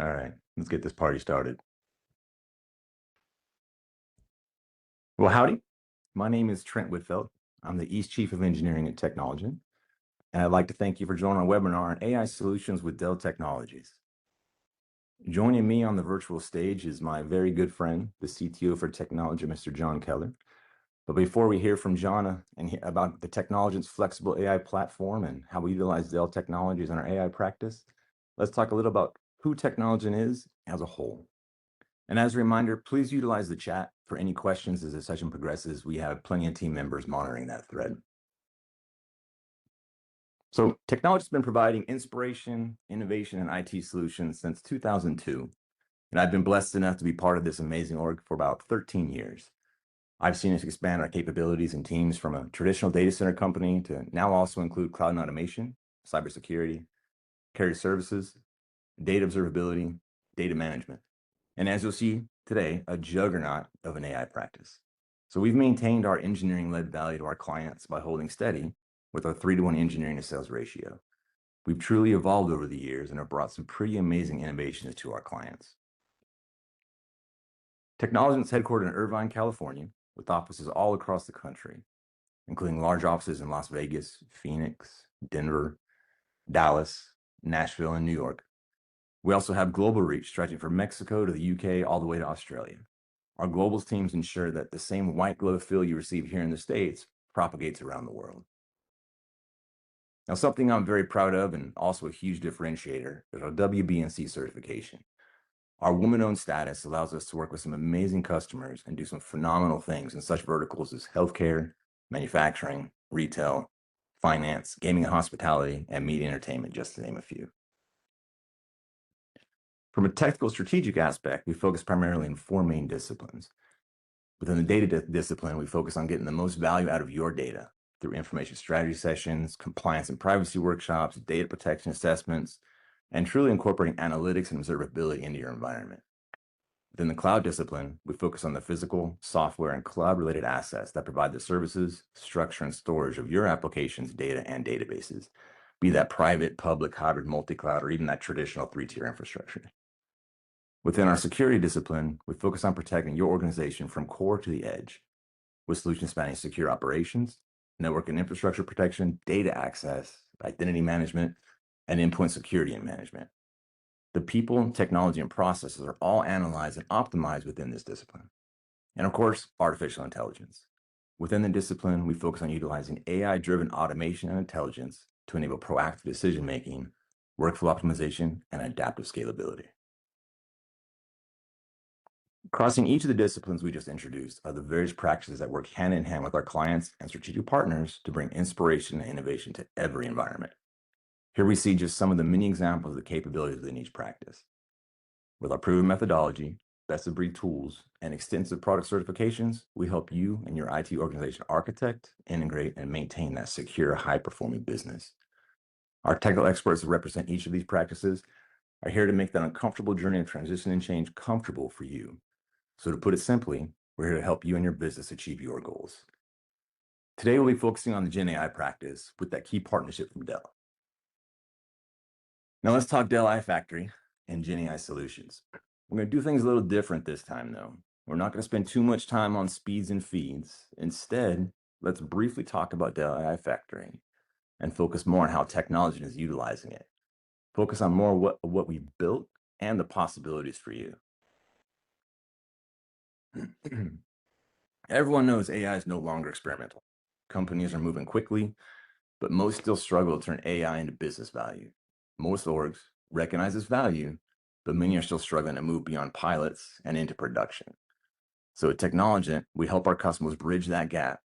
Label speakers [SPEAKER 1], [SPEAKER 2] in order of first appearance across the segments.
[SPEAKER 1] All right, let's get this party started. Well, howdy. My name is Trent Whitfeld. I'm the East Chief of Engineering at Technologent, and I'd like to thank you for joining our webinar on AI Solutions with Dell Technologies. Joining me on the virtual stage is my very good friend, the CTO for Technologent, Mr. John Keller. But before we hear from John about the Technologent's flexible AI platform and how we utilize Dell Technologies in our AI practice, let's talk a little about who Technologent is as a whole. And as a reminder, please utilize the chat for any questions as the session progresses. We have plenty of team members monitoring that thread. So Technologent's been providing inspiration, innovation, and IT solutions since 2002. And I've been blessed enough to be part of this amazing org for about 13 years. I've seen us expand our capabilities and teams from a traditional data center company to now also include cloud and automation, cybersecurity, carrier services, data observability, data management. And as you'll see today, a juggernaut of an AI practice. So we've maintained our engineering-led value to our clients by holding steady with our 3-to-1 engineering to sales ratio. We've truly evolved over the years and have brought some pretty amazing innovations to our clients. Technologent's headquartered in Irvine, California, with offices all across the country, including large offices in Las Vegas, Phoenix, Denver, Dallas, Nashville, and New York. We also have global reach stretching from Mexico to the UK all the way to Australia. Our global teams ensure that the same white glove feel you receive here in the States propagates around the world. Now, something I'm very proud of and also a huge differentiator is our WBNC certification. Our woman-owned status allows us to work with some amazing customers and do some phenomenal things in such verticals as healthcare, manufacturing, retail, finance, gaming and hospitality, and media and entertainment, just to name a few. From a technical strategic aspect, we focus primarily in 4 main disciplines. Within the data discipline, we focus on getting the most value out of your data through information strategy sessions, compliance and privacy workshops, data protection assessments, and truly incorporating analytics and observability into your environment. Within the cloud discipline, we focus on the physical, software, and cloud-related assets that provide the services, structure, and storage of your applications, data, and databases, be that private, public, hybrid, multi-cloud, or even that traditional 3-tier infrastructure. Within our security discipline, we focus on protecting your organization from core to the edge, with solutions spanning secure operations, network and infrastructure protection, data access, identity management, and endpoint security and management. The people, technology, and processes are all analyzed and optimized within this discipline. And of course, artificial intelligence. Within the discipline, we focus on utilizing AI-driven automation and intelligence to enable proactive decision-making, workflow optimization, and adaptive scalability. Crossing each of the disciplines we just introduced are the various practices that work hand in hand with our clients and strategic partners to bring inspiration and innovation to every environment. Here we see just some of the many examples of the capabilities within each practice. With our proven methodology, best-of-breed tools, and extensive product certifications, we help you and your IT organization architect, integrate, and maintain that secure, high-performing business. Our technical experts that represent each of these practices are here to make that uncomfortable journey of transition and change comfortable for you. So to put it simply, we're here to help you and your business achieve your goals. Today, we'll be focusing on the Gen AI practice with that key partnership from Dell. Now let's talk Dell AI Factory and Gen AI Solutions. We're going to do things a little different this time, though. We're not going to spend too much time on speeds and feeds. Instead, let's briefly talk about Dell AI Factory and focus more on how Technologent is utilizing it. Focus on more what we built and the possibilities for you. Everyone knows AI is no longer experimental. Companies are moving quickly, but most still struggle to turn AI into business value. Most orgs recognize its value, but many are still struggling to move beyond pilots and into production. So at Technologent, we help our customers bridge that gap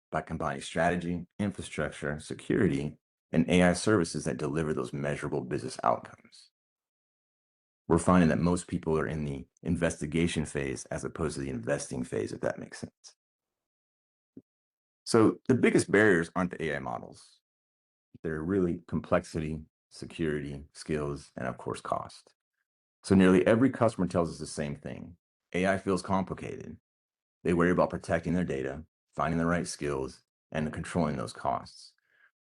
[SPEAKER 1] by combining strategy, infrastructure, security, and AI services that deliver those measurable business outcomes. We're finding that most people are in the investigation phase as opposed to the investing phase, if that makes sense. So the biggest barriers aren't the AI models. They're really complexity, security, skills, and of course, cost. So nearly every customer tells us the same thing. AI feels complicated. They worry about protecting their data, finding the right skills, and controlling those costs.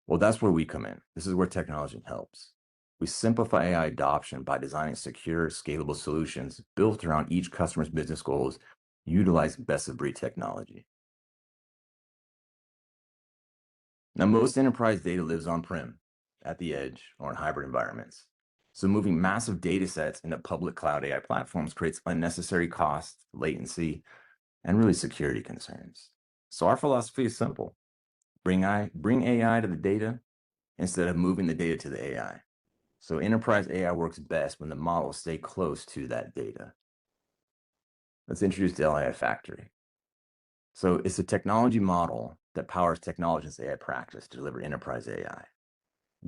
[SPEAKER 1] Well, that's where we come in. This is where Technologent helps. We simplify AI adoption by designing secure, scalable solutions built around each customer's business goals, utilizing best-of-breed technology. Now, most enterprise data lives on-prem, at the edge, or in hybrid environments. So moving massive data sets into public cloud AI platforms creates unnecessary cost, latency, and really security concerns. So our philosophy is simple. Bring AI to the data instead of moving the data to the AI. So enterprise AI works best when the models stay close to that data. Let's introduce Dell AI Factory. So it's a technology model that powers Technologent's AI practice to deliver enterprise AI.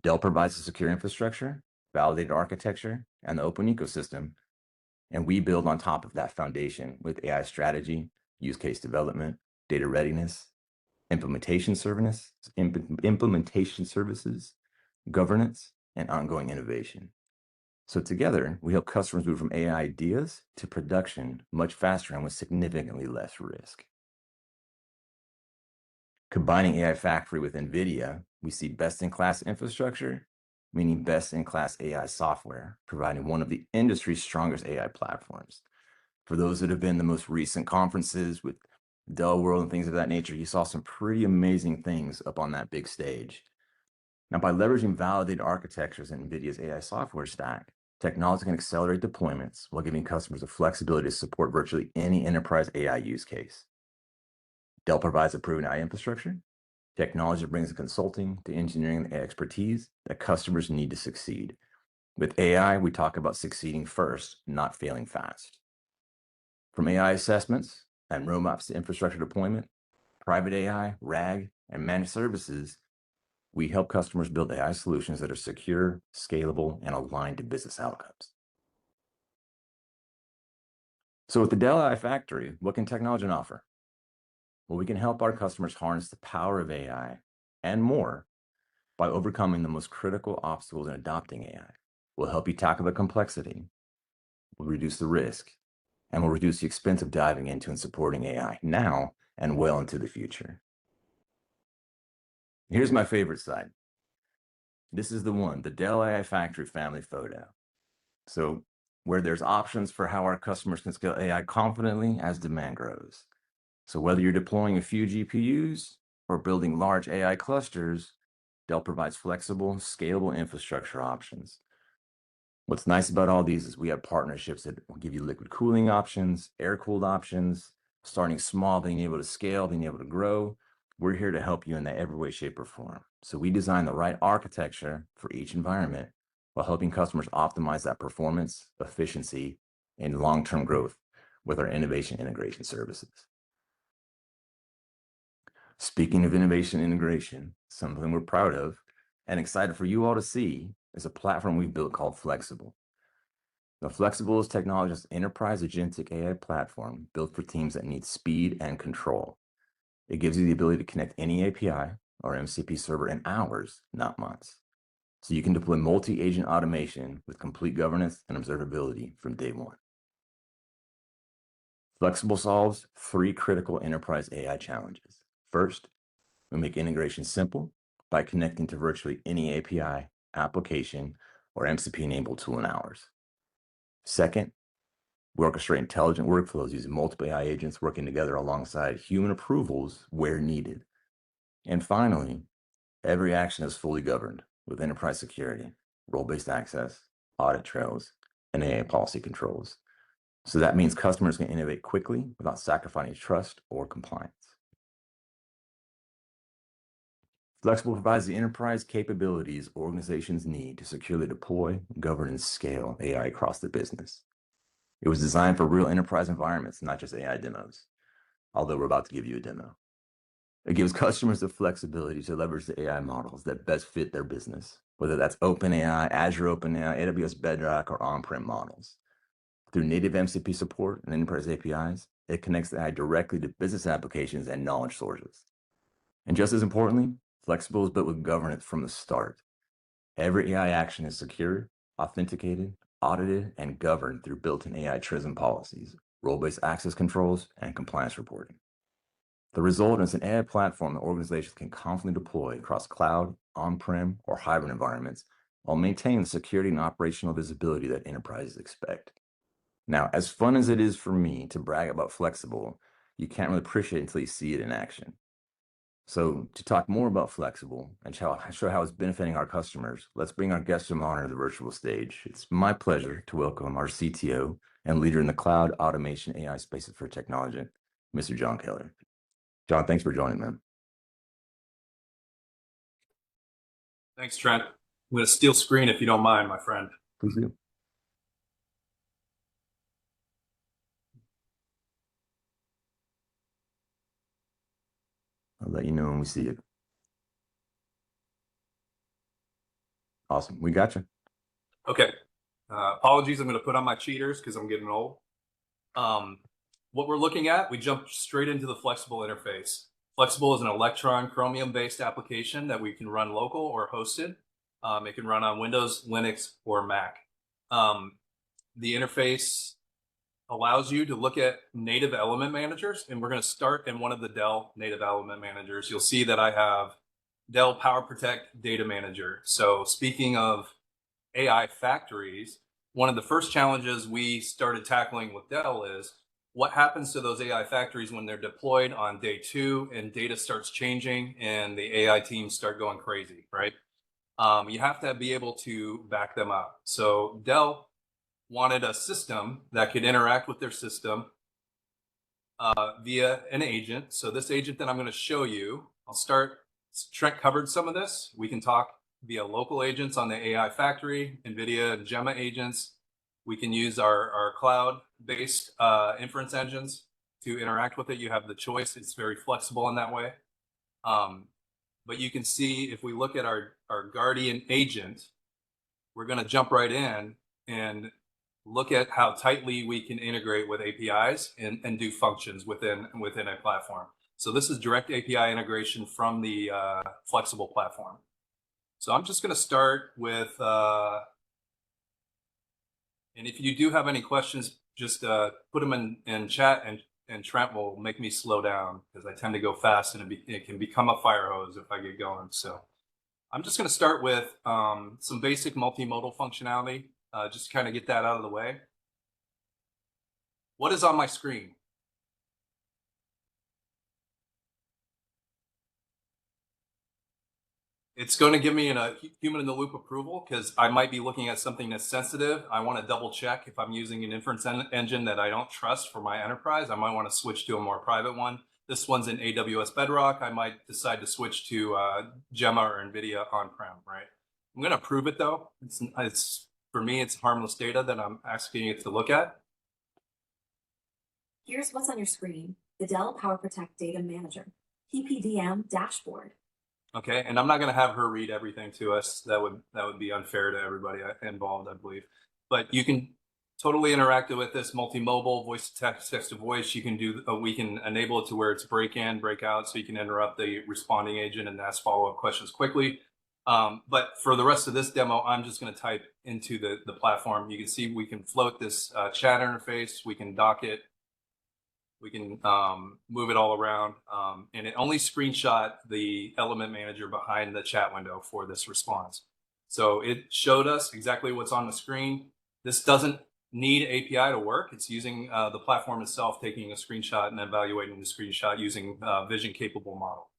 [SPEAKER 1] Dell provides the secure infrastructure, validated architecture, and the open ecosystem, and we build on top of that foundation with AI strategy, use case development, data readiness, implementation services, governance, and ongoing innovation. So together, we help customers move from AI ideas to production much faster and with significantly less risk. Combining AI Factory with NVIDIA, we see best-in-class infrastructure, meaning best-in-class AI software, providing one of the industry's strongest AI platforms. For those that have been the most recent conferences with Dell World and things of that nature, you saw some pretty amazing things up on that big stage. Now, by leveraging validated architectures in NVIDIA's AI software stack, technology can accelerate deployments while giving customers the flexibility to support virtually any enterprise AI use case. Dell provides a proven AI infrastructure. Technology brings the consulting, the engineering, and the expertise that customers need to succeed. With AI, we talk about succeeding first, not failing fast. From AI assessments and roadmaps to infrastructure deployment, private AI, RAG, and managed services, we help customers build AI solutions that are secure, scalable, and aligned to business outcomes. So with the Dell AI Factory, what can Technologent offer? Well, we can help our customers harness the power of AI and more by overcoming the most critical obstacles in adopting AI. We'll help you tackle the complexity, we'll reduce the risk, and we'll reduce the expense of diving into and supporting AI now and well into the future. Here's my favorite slide. This is the one, the Dell AI Factory family photo. So where there's options for how our customers can scale AI confidently as demand grows. So whether you're deploying a few GPUs or building large AI clusters, Dell provides flexible, scalable infrastructure options. What's nice about all these is we have partnerships that will give you liquid cooling options, air-cooled options, starting small, being able to scale, being able to grow. We're here to help you in that every way, shape, or form. So we design the right architecture for each environment while helping customers optimize that performance, efficiency, and long-term growth with our innovation integration services. Speaking of innovation integration, something we're proud of and excited for you all to see is a platform we've built called FlexAIble. Now, FlexAIble is Technologent's enterprise agentic AI platform built for teams that need speed and control. It gives you the ability to connect any API or MCP server in hours, not months. So you can deploy multi-agent automation with complete governance and observability from day one. FlexAIble solves 3 critical enterprise AI challenges. First, we make integration simple by connecting to virtually any API, application, or MCP-enabled tool in hours. Second, we orchestrate intelligent workflows using multiple AI agents working together alongside human approvals where needed. And finally, every action is fully governed with enterprise security, role-based access, audit trails, and AI policy controls. So that means customers can innovate quickly without sacrificing trust or compliance. FlexAIble provides the enterprise capabilities organizations need to securely deploy, govern, and scale AI across the business. It was designed for real enterprise environments, not just AI demos, although we're about to give you a demo. It gives customers the flexibility to leverage the AI models that best fit their business, whether that's OpenAI, Azure OpenAI, AWS Bedrock, or on-prem models. Through native MCP support and enterprise APIs, it connects AI directly to business applications and knowledge sources. And just as importantly, FlexAIble is built with governance from the start. Every AI action is secure, authenticated, audited, and governed through built-in AI TRISM policies, role-based access controls, and compliance reporting. The result is an AI platform that organizations can confidently deploy across cloud, on-prem, or hybrid environments while maintaining the security and operational visibility that enterprises expect. Now, as fun as it is for me to brag about FlexAIble, you can't really appreciate it until you see it in action. So to talk more about FlexAIble and show how it's benefiting our customers, let's bring our guest of honor to the virtual stage. It's my pleasure to welcome our CTO and leader in the cloud automation AI space for Technologent, Mr. John Keller. John, thanks for joining, man.
[SPEAKER 2] Thanks, Trent. I'm going to steal screen if you don't mind, my friend.
[SPEAKER 1] Please do. I'll let you know when we see it. Awesome. We got you.
[SPEAKER 2] Okay. Apologies. I'm going to put on my cheaters because I'm getting old. What we're looking at, we jump straight into the FlexAIble interface. FlexAIble is an Electron Chromium-based application that we can run local or hosted. It can run on Windows, Linux, or Mac. The interface allows you to look at native element managers, and we're going to start in one of the Dell native element managers. You'll see that I have Dell PowerProtect Data Manager. So speaking of AI factories, one of the first challenges we started tackling with Dell is what happens to those AI factories when they're deployed on day 2 and data starts changing and the AI teams start going crazy, right? You have to be able to back them up. So Dell wanted a system that could interact with their system via an agent. So this agent that I'm going to show you, I'll start. Trent covered some of this. We can talk via local agents on the AI factory, NVIDIA and Gemma agents. We can use our cloud-based inference engines to interact with it. You have the choice. It's very flexible in that way. But you can see if we look at our Guardian agent, we're going to jump right in and look at how tightly we can integrate with APIs and do functions within a platform. So this is direct API integration from the FlexAIble platform. So I'm just going to start with, and if you do have any questions, just put them in chat, and Trent will make me slow down because I tend to go fast and it can become a fire hose if I get going. So I'm just going to start with some basic multimodal functionality, just to kind of get that out of the way. What is on my screen? It's going to give me a human in the loop approval because I might be looking at something that's sensitive. I want to double check if I'm using an inference engine that I don't trust for my enterprise. I might want to switch to a more private one. This one's in AWS Bedrock. I might decide to switch to Gemma or NVIDIA on-prem, right? I'm going to approve it though. It's for me, it's harmless data that I'm asking it to look at.
[SPEAKER 3] Here's what's on your screen, the Dell PowerProtect Data Manager, PPDM dashboard.
[SPEAKER 2] Okay, and I'm not going to have her read everything to us. That would be unfair to everybody involved, I believe. But you can totally interact with this multimodal, voice to text, text to voice. You can do. We can enable it to where it's break in, break out, so you can interrupt the responding agent and ask follow-up questions quickly. But for the rest of this demo, I'm just going to type into the platform. You can see we can float this chat interface. We can dock it. We can move it all around, and it only screenshot the element manager behind the chat window for this response. So it showed us exactly what's on the screen. This doesn't need API to work. It's using the platform itself, taking a screenshot and evaluating the screenshot using vision capable model.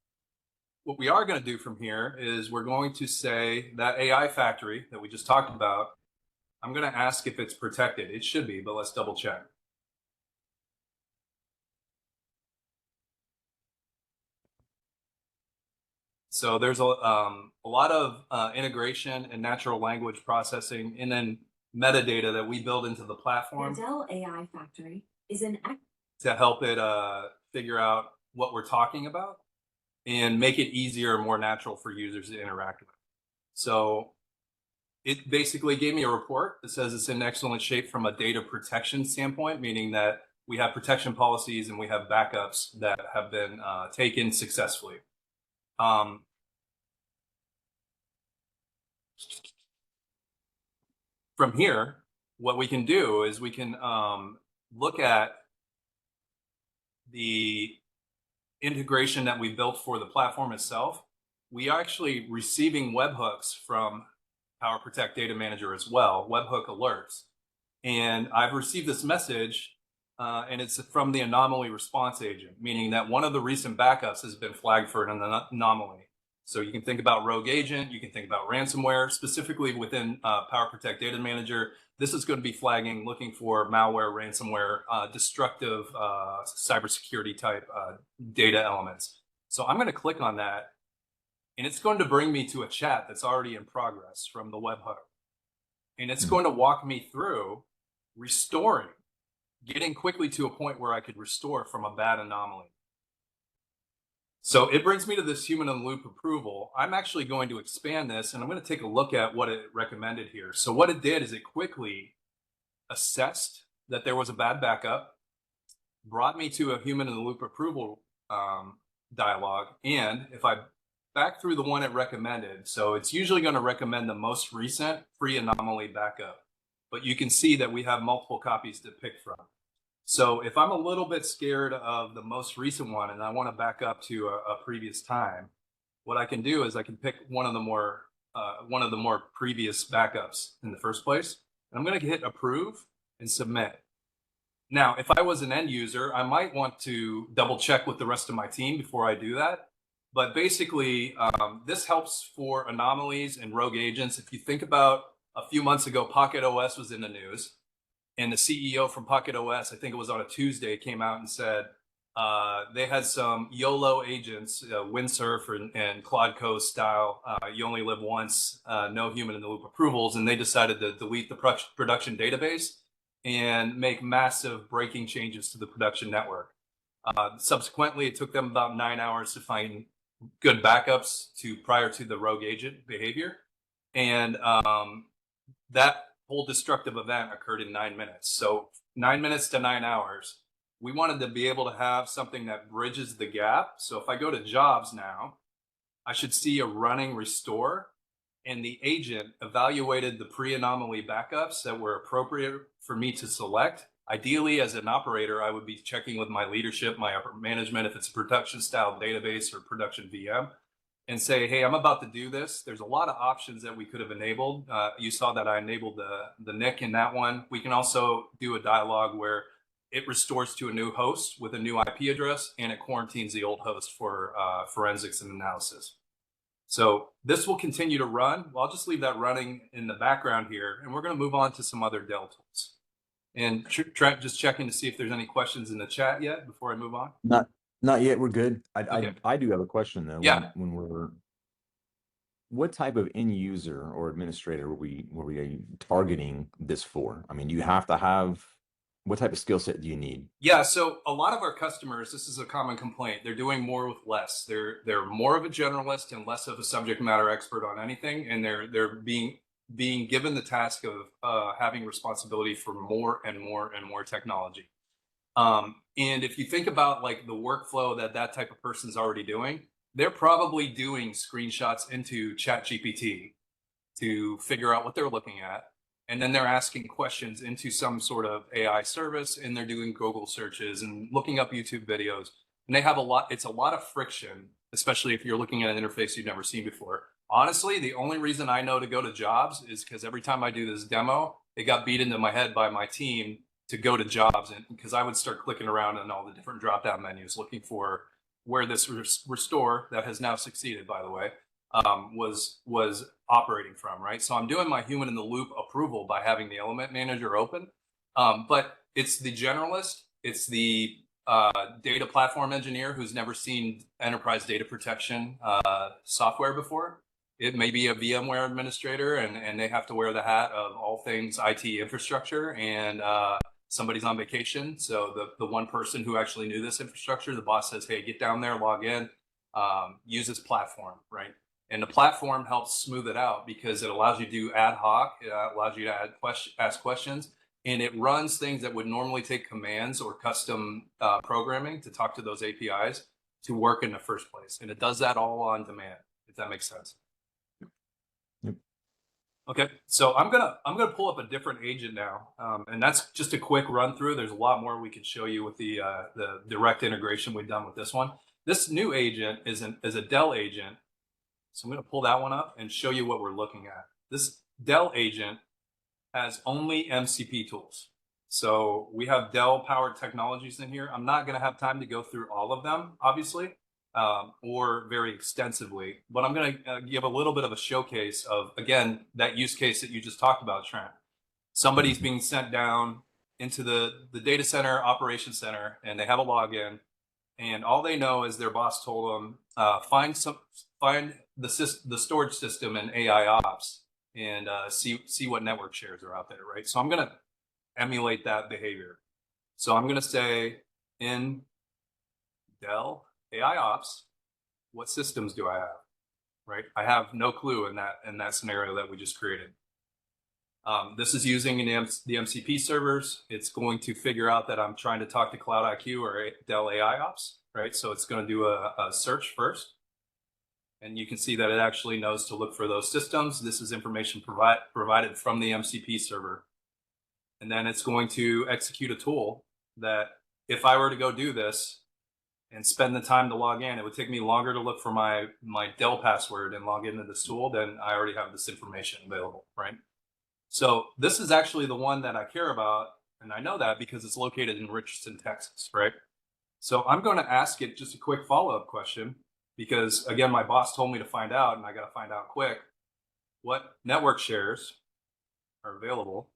[SPEAKER 2] What we are going to do from here is we're going to say that AI factory that we just talked about, I'm going to ask if it's protected. It should be, but let's double check. So there's a lot of integration and natural language processing and then metadata that we build into the platform.
[SPEAKER 3] The Dell AI factory is an
[SPEAKER 2] to help it figure out what we're talking about and make it easier and more natural for users to interact with. So it basically gave me a report that says it's in excellent shape from a data protection standpoint, meaning that we have protection policies and we have backups that have been taken successfully. From here, what we can do is we can look at the integration that we built for the platform itself. We are actually receiving webhooks from PowerProtect Data Manager as well, webhook alerts. And I've received this message, and it's from the anomaly response agent, meaning that one of the recent backups has been flagged for an anomaly. So you can think about rogue agent, you can think about ransomware, specifically within PowerProtect Data Manager. This is going to be flagging, looking for malware, ransomware, destructive cybersecurity type data elements. So I'm going to click on that, and it's going to bring me to a chat that's already in progress from the webhook. And it's going to walk me through restoring, getting quickly to a point where I could restore from a bad anomaly. So it brings me to this human in the loop approval. I'm actually going to expand this, and I'm going to take a look at what it recommended here. So what it did is it quickly assessed that there was a bad backup, brought me to a human in the loop approval dialog. And if I back through the one it recommended, so it's usually going to recommend the most recent free anomaly backup, but you can see that we have multiple copies to pick from. So if I'm a little bit scared of the most recent one and I want to back up to a previous time, what I can do is I can pick one of the more previous backups in the first place. And I'm going to hit approve and submit. Now, if I was an end user, I might want to double check with the rest of my team before I do that. But basically, this helps for anomalies and rogue agents. If you think about a few months ago, Pocket OS was in the news. And the CEO from Pocket OS, I think it was on a Tuesday, came out and said they had some YOLO agents, Windsurf and Claude Code style, you only live once, no human in the loop approvals. And they decided to delete the production database and make massive breaking changes to the production network. Subsequently, it took them about 9 hours to find good backups prior to the rogue agent behavior. And that whole destructive event occurred in 9 minutes. So 9 minutes to 9 hours. We wanted to be able to have something that bridges the gap. So if I go to jobs now, I should see a running restore, and the agent evaluated the pre-anomaly backups that were appropriate for me to select. Ideally, as an operator, I would be checking with my leadership, my upper management, if it's a production style database or production VM, and say, hey, I'm about to do this. There's a lot of options that we could have enabled. You saw that I enabled the NIC in that one. We can also do a dialogue where it restores to a new host with a new IP address, and it quarantines the old host for forensics and analysis. So this will continue to run. Well, I'll just leave that running in the background here, and we're going to move on to some other Dell tools. And Trent, just checking to see if there's any questions in the chat yet before I move on.
[SPEAKER 1] Not yet. We're good.
[SPEAKER 2] Okay.
[SPEAKER 1] I do have a question though.
[SPEAKER 2] Yeah.
[SPEAKER 1] What type of end user or administrator were we targeting this for? I mean, you have to have, what type of skill set do you need?
[SPEAKER 2] Yeah, so a lot of our customers, this is a common complaint. They're doing more with less. They're more of a generalist and less of a subject matter expert on anything, and they're being given the task of having responsibility for more and more and more technology. And if you think about like the workflow that type of person's already doing, they're probably doing screenshots into ChatGPT to figure out what they're looking at. And then they're asking questions into some sort of AI service, and they're doing Google searches and looking up YouTube videos. And they have it's a lot of friction, especially if you're looking at an interface you've never seen before. Honestly, the only reason I know to go to jobs is because every time I do this demo, it got beat into my head by my team to go to jobs, and because I would start clicking around in all the different drop-down menus looking for where this restore that has now succeeded, by the way, was operating from, right? So I'm doing my human in the loop approval by having the element manager open, but it's the generalist, it's the data platform engineer who's never seen enterprise data protection software before. It may be a VMware administrator, and they have to wear the hat of all things IT infrastructure, and somebody's on vacation. So the one person who actually knew this infrastructure, the boss says, hey, get down there, log in, use this platform, right? And the platform helps smooth it out because it allows you to do ad hoc, it allows you to ask questions, and it runs things that would normally take commands or custom programming to talk to those APIs to work in the first place. And it does that all on demand, if that makes sense.
[SPEAKER 1] Yep.
[SPEAKER 2] Okay, so I'm gonna pull up a different agent now, and that's just a quick run through. There's a lot more we could show you with the direct integration we've done with this one. This new agent is a Dell agent. So I'm going to pull that one up and show you what we're looking at. Dell agent has only MCP tools. So we have Dell powered technologies in here. I'm not going to have time to go through all of them, obviously, or very extensively, but I'm going to give a little bit of a showcase of, again, that use case that you just talked about, Trent. Somebody's being sent down into the data center, operation center, and they have a login, and all they know is their boss told them, find the storage system in AI ops and see what network shares are out there, right? So I'm going to emulate that behavior. So I'm going to say in Dell AI ops, what systems do I have, right? I have no clue in that scenario that we just created. This is using the MCP servers. It's going to figure out that I'm trying to talk to Cloud IQ or Dell AI ops, right? So it's going to do a search first. And you can see that it actually knows to look for those systems. This is information provided from the MCP server. And then it's going to execute a tool that if I were to go do this and spend the time to log in, it would take me longer to look for my Dell password and log into this tool than I already have this information available, right? So this is actually the one that I care about. And I know that because it's located in Richardson, Texas, right? So I'm going to ask it just a quick follow-up question because, again, my boss told me to find out, and I got to find out quick, what network shares are available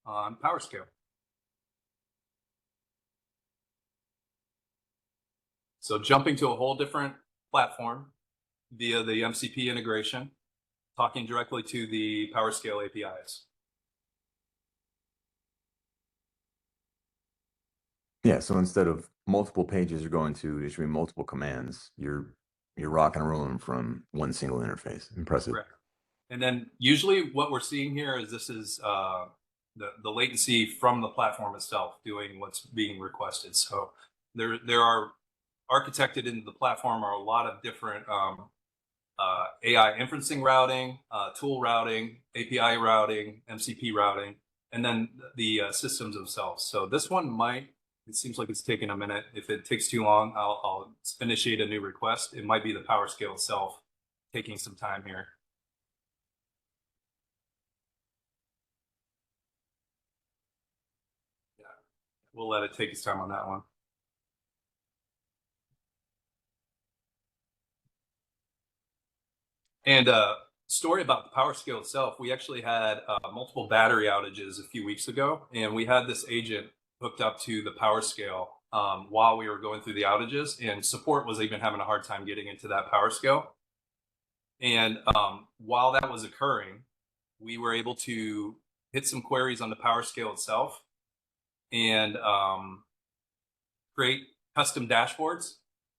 [SPEAKER 2] on PowerScale. So jumping to a whole different platform via the MCP integration, talking directly to the PowerScale APIs.
[SPEAKER 1] Yeah, so instead of multiple pages you're going to issuing multiple commands, you're rocking and rolling from one single interface. Impressive.
[SPEAKER 2] Correct. And then usually what we're seeing here is this is the latency from the platform itself doing what's being requested. So there are architected into the platform are a lot of different AI inferencing routing, tool routing, API routing, MCP routing, and then the systems themselves. So this one it seems like it's taking a minute. If it takes too long, I'll initiate a new request. It might be the PowerScale itself taking some time here. Yeah, we'll let it take its time on that one. And story about the PowerScale itself, we actually had multiple battery outages a few weeks ago, and we had this agent hooked up to the PowerScale while we were going through the outages, and support was even having a hard time getting into that PowerScale. And while that was occurring, we were able to hit some queries on the PowerScale itself and create custom dashboards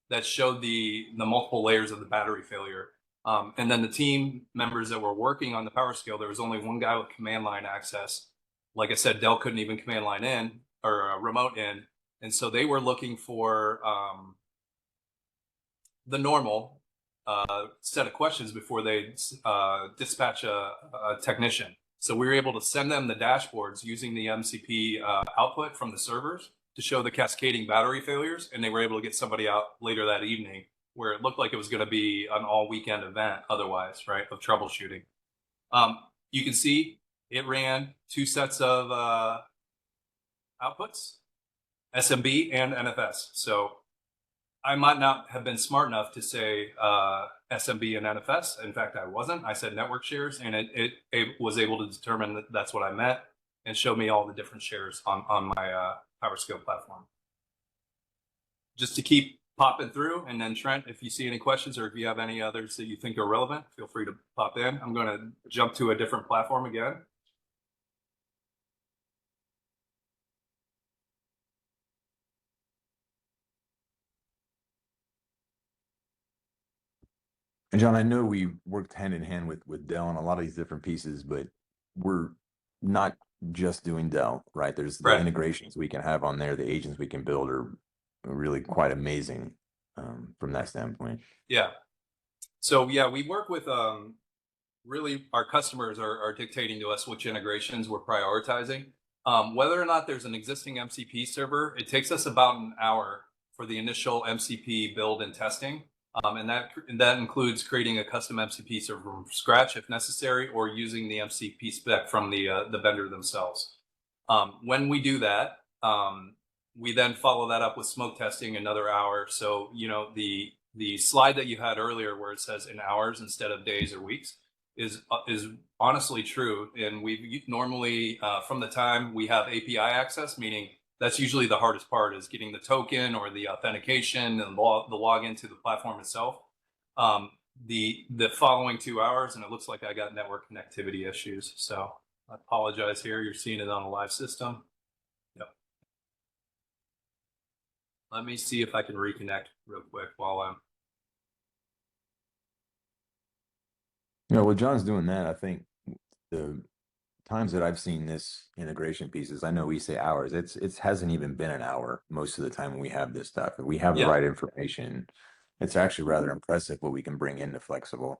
[SPEAKER 2] that showed the multiple layers of the battery failure. And then the team members that were working on the PowerScale, there was only one guy with command line access. Like I said, Dell couldn't even command line in or remote in. And so they were looking for the normal set of questions before they dispatch a technician. So we were able to send them the dashboards using the MCP output from the servers to show the cascading battery failures. And they were able to get somebody out later that evening where it looked like it was going to be an all weekend event otherwise, right, of troubleshooting. You can see it ran two sets of outputs, SMB and NFS. So I might not have been smart enough to say SMB and NFS. In fact, I wasn't. I said network shares, and it was able to determine that that's what I meant and show me all the different shares on my PowerScale platform. Just to keep popping through, and then Trent, if you see any questions or if you have any others that you think are relevant, feel free to pop in. I'm going to jump to a different platform again.
[SPEAKER 1] And John, I know we worked hand in hand with Dell on a lot of these different pieces, but we're not just doing Dell, right? There's the integrations we can have on there, the agents we can build are really quite amazing from that standpoint.
[SPEAKER 2] Yeah. So yeah, we work with really our customers are dictating to us which integrations we're prioritizing. Whether or not there's an existing MCP server, it takes us about an hour for the initial MCP build and testing. And that includes creating a custom MCP server from scratch if necessary, or using the MCP spec from the vendor themselves. When we do that, we then follow that up with smoke testing another hour. So, you know, the slide that you had earlier where it says in hours instead of days or weeks is honestly true. And we normally, from the time we have API access, meaning that's usually the hardest part, is getting the token or the authentication and the login to the platform itself. The following 2 hours, and it looks like I got network connectivity issues. So I apologize here. You're seeing it on a live system. Yep. Let me see if I can reconnect real quick while I'm.
[SPEAKER 1] You know, while John's doing that, I think the times that I've seen this integration pieces, I know we say hours, it hasn't even been an hour most of the time when we have this stuff. If we have the right information, it's actually rather impressive what we can bring into FlexAIble,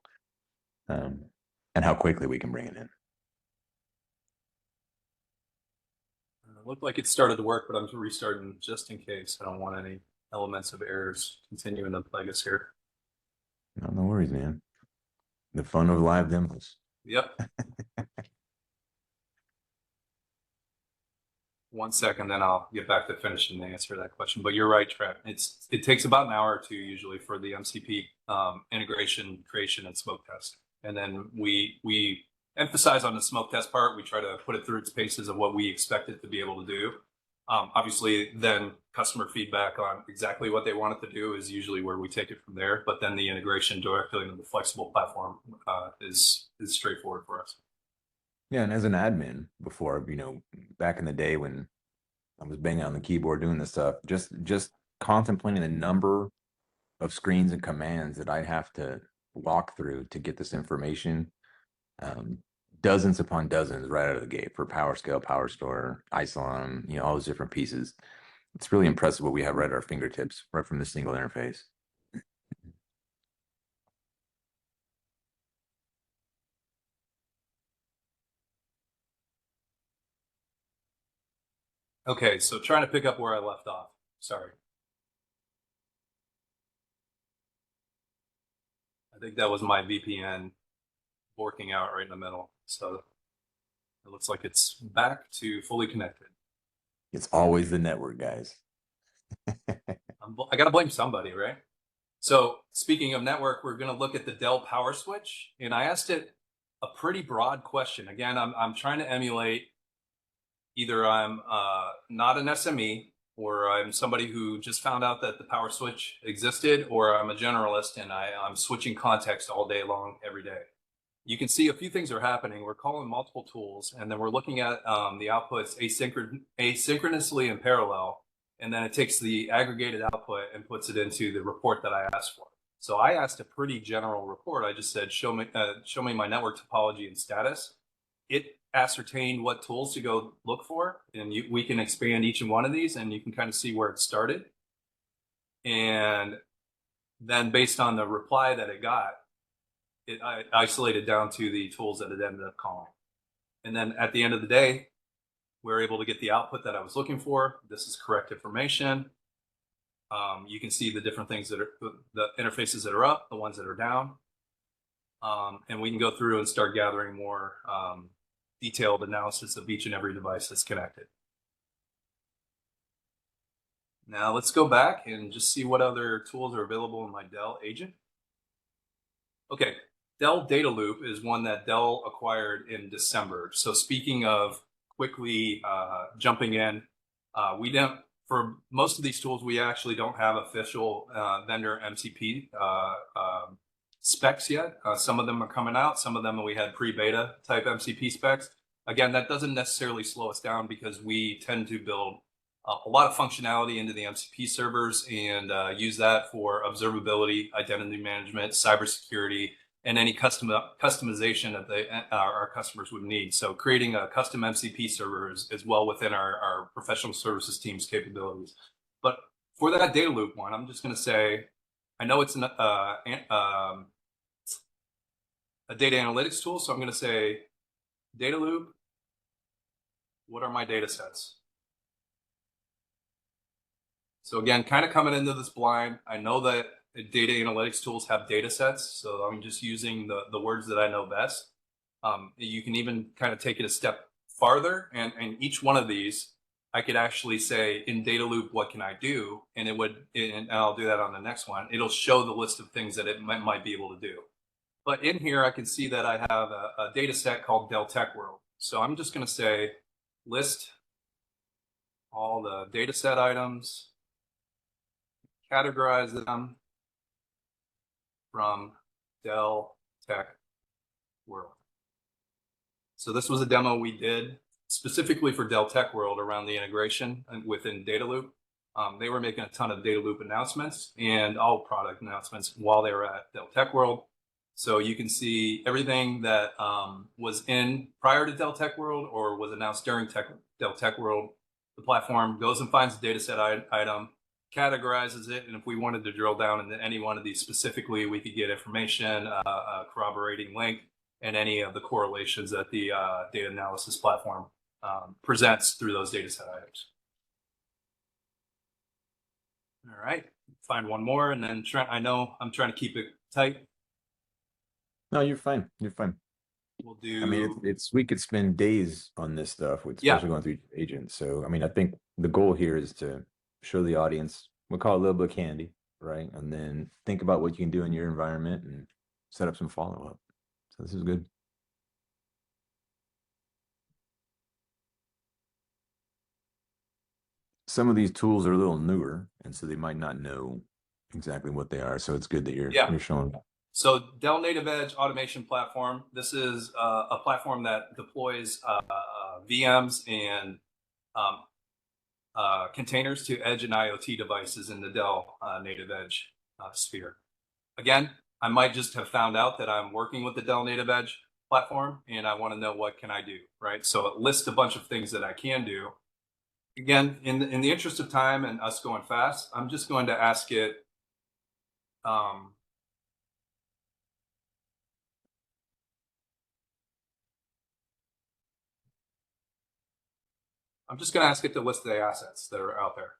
[SPEAKER 1] and how quickly we can bring it in.
[SPEAKER 2] It looked like it started to work, but I'm restarting just in case. I don't want any elements of errors continuing to plague us here.
[SPEAKER 1] No worries, man. The fun of live demos.
[SPEAKER 2] Yep. 1 second, then I'll get back to finishing the answer to that question. But you're right, Trent. It takes about an hour or two usually for the MCP integration, creation, and smoke test. And then we emphasize on the smoke test part. We try to put it through its paces of what we expect it to be able to do. Obviously, then customer feedback on exactly what they want it to do is usually where we take it from there. But then the integration directly into the FlexAIble platform is straightforward for us.
[SPEAKER 1] Yeah, and as an admin before, you know, back in the day when I was banging on the keyboard doing this stuff, just contemplating the number of screens and commands that I'd have to walk through to get this information, dozens upon dozens right out of the gate for PowerScale, PowerStore, Isilon, you know, all those different pieces. It's really impressive what we have right at our fingertips, right from the single interface.
[SPEAKER 2] Okay, so trying to pick up where I left off. Sorry. I think that was my VPN working out right in the middle. So it looks like it's back to fully connected.
[SPEAKER 1] It's always the network, guys.
[SPEAKER 2] I got to blame somebody, right? So speaking of network, we're going to look at the Dell Power Switch. And I asked it a pretty broad question. Again, I'm trying to emulate either I'm not an SME, or I'm somebody who just found out that the power switch existed, or I'm a generalist and I'm switching context all day long, every day. You can see a few things are happening. We're calling multiple tools, and then we're looking at the outputs asynchronously in parallel, and then it takes the aggregated output and puts it into the report that I asked for. So I asked a pretty general report. I just said, show me my network topology and status. It ascertained what tools to go look for, and we can expand each one of these, and you can kind of see where it started. And then based on the reply that it got, it isolated down to the tools that it ended up calling. And then at the end of the day, we're able to get the output that I was looking for. This is correct information. You can see the different things that are the interfaces that are up, the ones that are down. And we can go through and start gathering more detailed analysis of each and every device that's connected. Now let's go back and just see what other tools are available in my Dell agent. Okay, Dell Data Loop is one that Dell acquired in December. So speaking of quickly jumping in, for most of these tools, we actually don't have official vendor MCP specs yet. Some of them are coming out. Some of them we had pre-beta type MCP specs. Again, that doesn't necessarily slow us down because we tend to build a lot of functionality into the MCP servers and use that for observability, identity management, cybersecurity, and any customization that our customers would need. So creating a custom MCP server is well within our professional services team's capabilities. But for that data loop one, I'm just going to say, I know it's a data analytics tool. So I'm going to say data loop. What are my data sets? So again, kind of coming into this blind, I know that data analytics tools have data sets. So I'm just using the words that I know best. You can even kind of take it a step farther, and each one of these, I could actually say in data loop, what can I do? And it would, and I'll do that on the next one. It'll show the list of things that it might be able to do. But in here, I can see that I have a data set called Dell Tech World. So I'm just going to say list all the data set items, categorize them from Dell Tech World. So this was a demo we did specifically for Dell Tech World around the integration within Data Loop. They were making a ton of Data Loop announcements and all product announcements while they were at Dell Tech World. So you can see everything that was in prior to Dell Tech World or was announced during Dell Tech World. The platform goes and finds the data set item, categorizes it, and if we wanted to drill down into any one of these specifically, we could get information, a corroborating link, and any of the correlations that the data analysis platform presents through those data set items. All right, find one more, and then I know I'm trying to keep it tight.
[SPEAKER 1] No, you're fine. You're fine.
[SPEAKER 2] We'll do.
[SPEAKER 1] I mean, we could spend days on this stuff, especially going through agents. So, I mean, I think the goal here is to show the audience, we'll call it a little bit of candy, right? And then think about what you can do in your environment and set up some follow-up. So this is good. Some of these tools are a little newer, and so they might not know exactly what they are. So it's good that you're showing.
[SPEAKER 2] So Dell Native Edge Automation Platform, this is a platform that deploys VMs and containers to edge and IoT devices in the Dell Native Edge sphere. Again, I might just have found out that I'm working with the Dell Native Edge platform and I want to know what can I do, right? So it lists a bunch of things that I can do. Again, in the interest of time and us going fast, I'm just going to ask it I'm just going to ask it to list the assets that are out there.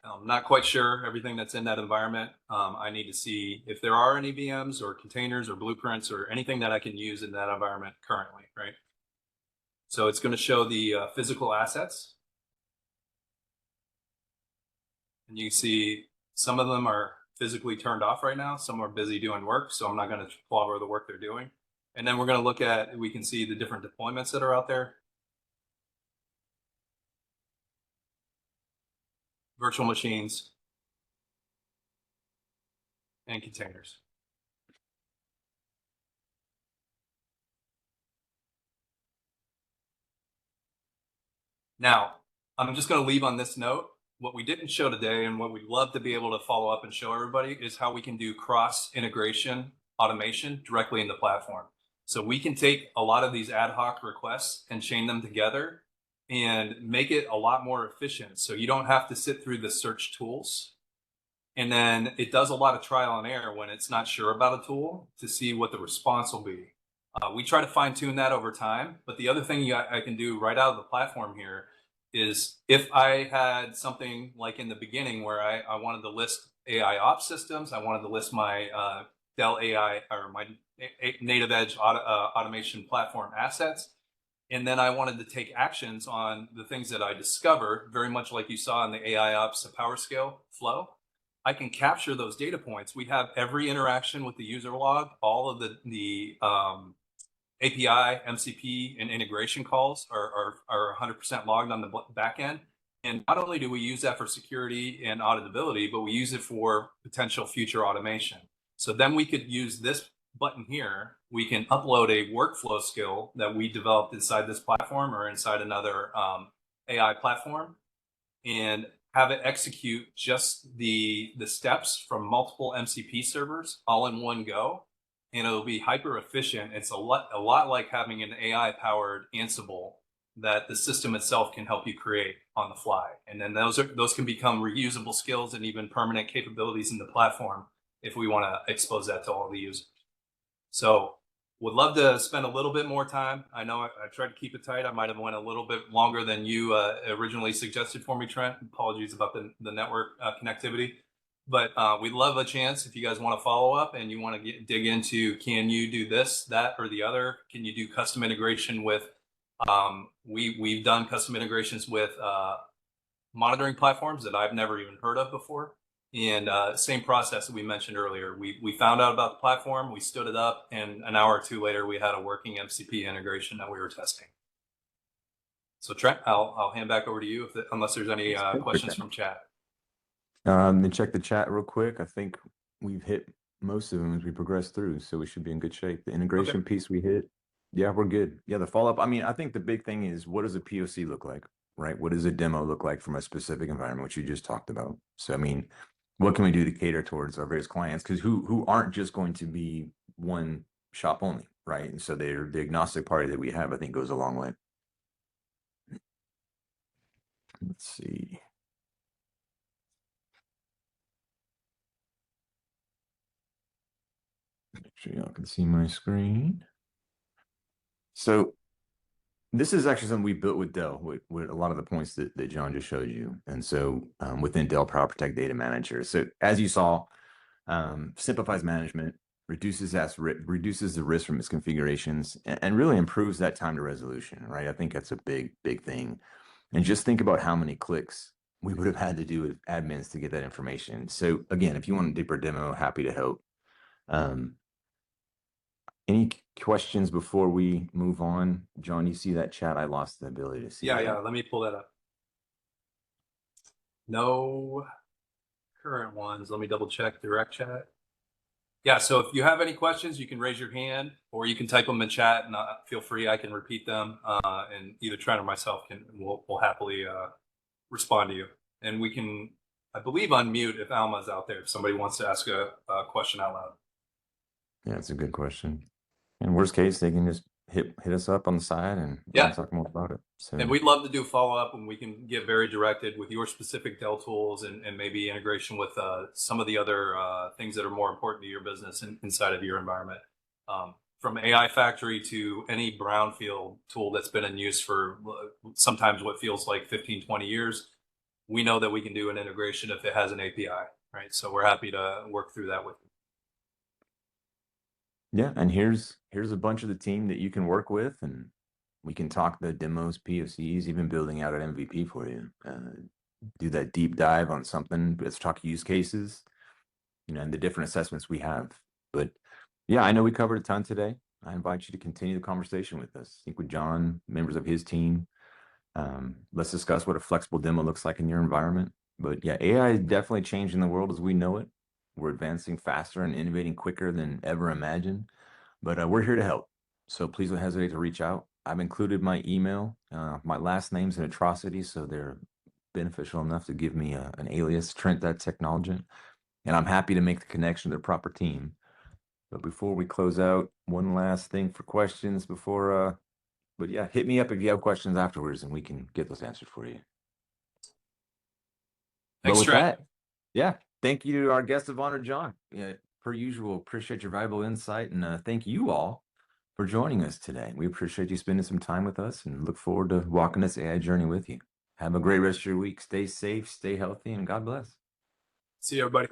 [SPEAKER 2] I'm not quite sure everything that's in that environment. I need to see if there are any VMs or containers or blueprints or anything that I can use in that environment currently, right? So it's going to show the physical assets. And you can see some of them are physically turned off right now. Some are busy doing work, so I'm not going to clobber the work they're doing. And then we're going to look at, we can see the different deployments that are out there. Virtual machines, and containers. Now, I'm just going to leave on this note. What we didn't show today and what we'd love to be able to follow up and show everybody is how we can do cross integration automation directly in the platform. So we can take a lot of these ad hoc requests and chain them together and make it a lot more efficient. So you don't have to sit through the search tools. And then it does a lot of trial and error when it's not sure about a tool to see what the response will be. We try to fine tune that over time. But the other thing I can do right out of the platform here is if I had something like in the beginning where I wanted to list AI ops systems, I wanted to list my Dell AI or my Native Edge automation platform assets, and then I wanted to take actions on the things that I discovered, very much like you saw in the AI ops PowerScale flow. I can capture those data points. We have every interaction with the user log, all of the API, MCP, and integration calls are 100% logged on the back end. And not only do we use that for security and auditability, but we use it for potential future automation. So then we could use this button here. We can upload a workflow skill that we developed inside this platform or inside another AI platform and have it execute just the steps from multiple MCP servers all in one go. And it'll be hyper efficient. It's a lot like having an AI powered Ansible that the system itself can help you create on the fly. And then those can become reusable skills and even permanent capabilities in the platform if we want to expose that to all the users. So would love to spend a little bit more time. I know I tried to keep it tight. I might have went a little bit longer than you originally suggested for me, Trent. Apologies about the network connectivity. But we'd love a chance if you guys want to follow up and you want to dig into, can you do this, that, or the other? Can you do custom integration with, we've done custom integrations with monitoring platforms that I've never even heard of before. And same process that we mentioned earlier. We found out about the platform, we stood it up, and an hour or two later, we had a working MCP integration that we were testing. So Trent, I'll hand back over to you unless there's any questions from chat.
[SPEAKER 1] Then check the chat real quick. I think we've hit most of them as we progress through, so we should be in good shape. The integration piece we hit, yeah, we're good. Yeah, the follow-up, I mean, I think the big thing is, what does a POC look like, right? What does a demo look like from a specific environment, which you just talked about? So, I mean, what can we do to cater towards our various clients? Because who aren't just going to be one shop only, right? And so they're the agnostic party that we have, I think, goes a long way. Let's see. Make sure y'all can see my screen. So this is actually something we built with Dell, with a lot of the points that John just showed you. And so within Dell PowerProtect Data Manager. So as you saw, simplifies management, reduces the risk from misconfigurations, and really improves that time to resolution, right? I think that's a big thing. And just think about how many clicks we would have had to do with admins to get that information. So again, if you want a deeper demo, happy to help. Any questions before we move on? John, you see that chat? I lost the ability to see.
[SPEAKER 2] Yeah, let me pull that up. No current ones. Let me double check direct chat. Yeah, so if you have any questions, you can raise your hand or you can type them in chat, and feel free. I can repeat them, and either Trent or myself will happily respond to you. And we can, I believe, unmute if Alma's out there, if somebody wants to ask a question out loud.
[SPEAKER 1] Yeah, it's a good question. In worst case, they can just hit us up on the side and talk more about it. So,
[SPEAKER 2] and we'd love to do follow-up, and we can get very directed with your specific Dell tools and maybe integration with some of the other things that are more important to your business inside of your environment. From AI Factory to any brownfield tool that's been in use for sometimes what feels like 15, 20 years, we know that we can do an integration if it has an API, right? So we're happy to work through that with you.
[SPEAKER 1] Yeah, and here's a bunch of the team that you can work with, and we can talk the demos, POCs, even building out an MVP for you. Do that deep dive on something. Let's talk use cases, and the different assessments we have. But yeah, I know we covered a ton today. I invite you to continue the conversation with us. I think with John, members of his team, let's discuss what a flexible demo looks like in your environment. But yeah, AI is definitely changing the world as we know it. We're advancing faster and innovating quicker than ever imagined, but we're here to help. So please don't hesitate to reach out. I've included my email. My last name's an atrocity, so they're beneficial enough to give me an alias, Technologent, and I'm happy to make the connection to the proper team. But before we close out, one last thing for questions before, but yeah, hit me up if you have questions afterwards, and we can get those answered for you.
[SPEAKER 2] Thanks,
[SPEAKER 1] but with
[SPEAKER 2] Trent.
[SPEAKER 1] that, yeah, thank you to our guest of honor, John. Yeah, per usual, appreciate your valuable insight, and thank you all for joining us today. We appreciate you spending some time with us and look forward to walking this AI journey with you. Have a great rest of your week. Stay safe, stay healthy, and God bless.
[SPEAKER 2] See you, everybody.